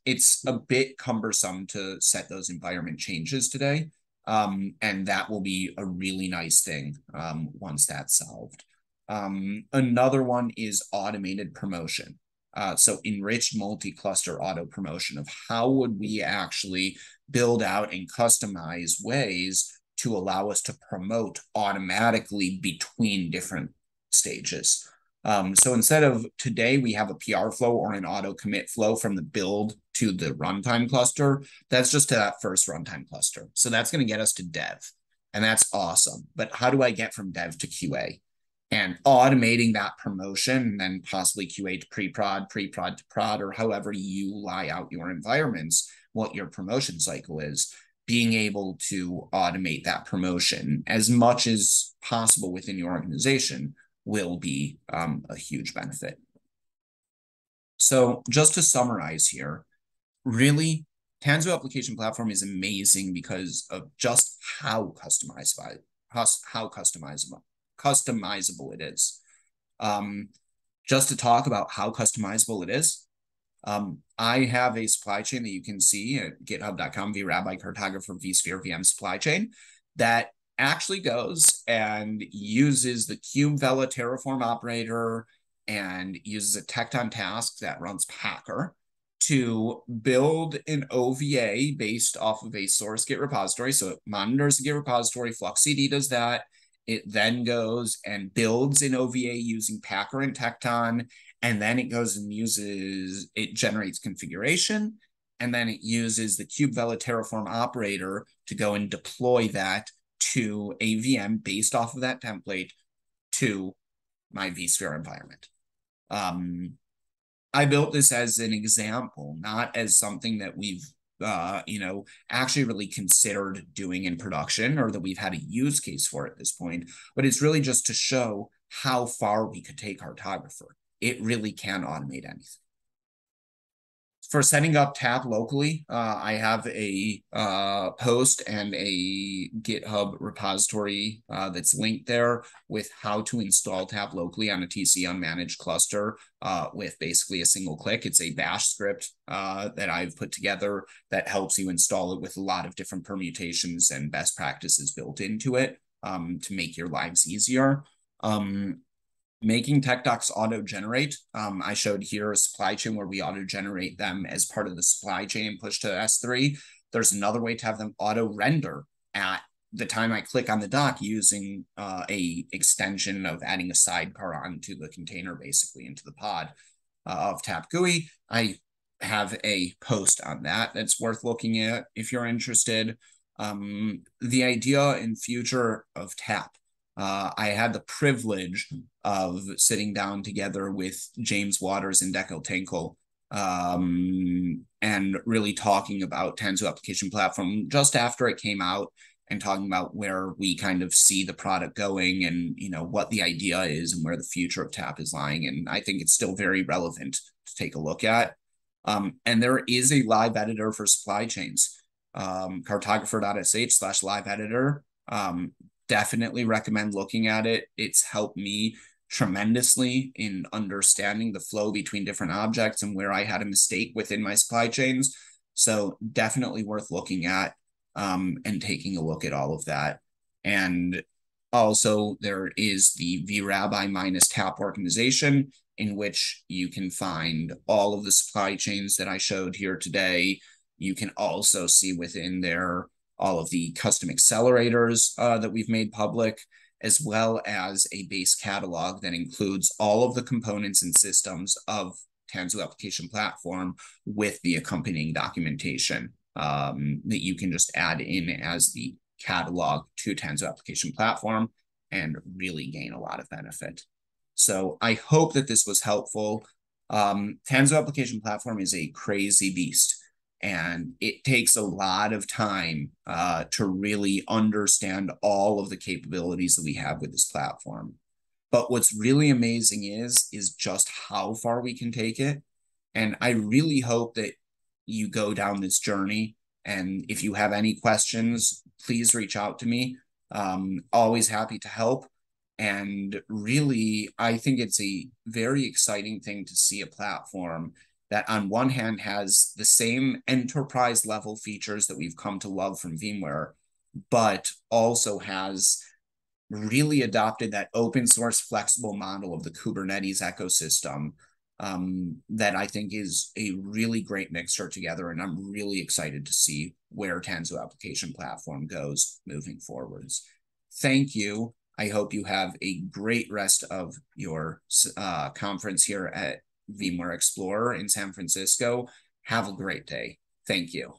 it's a bit cumbersome to set those environment changes today. And that will be a really nice thing once that's solved. Another one is automated promotion. So enriched multi-cluster auto promotion of how would we actually build out and customize ways to allow us to promote automatically between different stages. So instead of today, we have a PR flow or an auto commit flow from the build to the runtime cluster. That's just to that first runtime cluster. So that's going to get us to dev. And that's awesome. But how do I get from dev to QA? And automating that promotion, and then possibly QA to pre-prod, pre-prod to prod, or however you lie out your environments, what your promotion cycle is, being able to automate that promotion as much as possible within your organization will be a huge benefit. So just to summarize here, really, Tanzu Application Platform is amazing because of just how customizable it is. Just to talk about how customizable it is, I have a supply chain that you can see at github.com, vrabbi, Cartographer, vSphere, VM supply chain that actually goes and uses the kubevela Terraform operator and uses a Tecton task that runs Packer to build an OVA based off of a source Git repository. So it monitors the Git repository, FluxCD does that. It then goes and builds an OVA using Packer and Tecton, and then it goes and it generates configuration, and then it uses the kubevela Terraform operator to go and deploy that to a VM based off of that template to my vSphere environment. I built this as an example, not as something that we've actually really considered doing in production or that we've had a use case for at this point, but it's really just to show how far we could take Cartographer. It really can automate anything. For setting up Tap locally, I have a post and a GitHub repository that's linked there with how to install Tap locally on a TC unmanaged cluster with basically a single click. It's a bash script that I've put together that helps you install it with a lot of different permutations and best practices built into it to make your lives easier. Making tech docs auto-generate. I showed here a supply chain where we auto-generate them as part of the supply chain and push to S3. There's another way to have them auto-render at the time I click on the doc using a extension of adding a sidecar onto the container, basically into the pod of Tap GUI. I have a post on that that's worth looking at if you're interested. The idea and future of Tap. I had the privilege of sitting down together with James Waters and Dekel Tinkle and really talking about Tanzu Application Platform just after it came out and talking about where we kind of see the product going and, you know, what the idea is and where the future of Tap is lying. And I think it's still very relevant to take a look at. And there is a live editor for supply chains, cartographer.sh/live editor. Definitely recommend looking at it. It's helped me tremendously in understanding the flow between different objects and where I had a mistake within my supply chains. So definitely worth looking at and taking a look at all of that. And also there is the VRabbi minus Tap organization, in which you can find all of the supply chains that I showed here today. You can also see within there all of the custom accelerators that we've made public, as well as a base catalog that includes all of the components and systems of Tanzu Application Platform with the accompanying documentation that you can just add in as the catalog to Tanzu Application Platform and really gain a lot of benefit. So I hope that this was helpful. Tanzu Application Platform is a crazy beast. And it takes a lot of time to really understand all of the capabilities that we have with this platform. But what's really amazing is just how far we can take it. And I really hope that you go down this journey. And if you have any questions, please reach out to me. Always happy to help. And really, I think it's a very exciting thing to see a platform that on one hand has the same enterprise level features that we've come to love from VMware, but also has really adopted that open source flexible model of the Kubernetes ecosystem that I think is a really great mixture together. And I'm really excited to see where Tanzu Application Platform goes moving forwards. Thank you. I hope you have a great rest of your conference here at VMware Explorer in San Francisco. Have a great day. Thank you.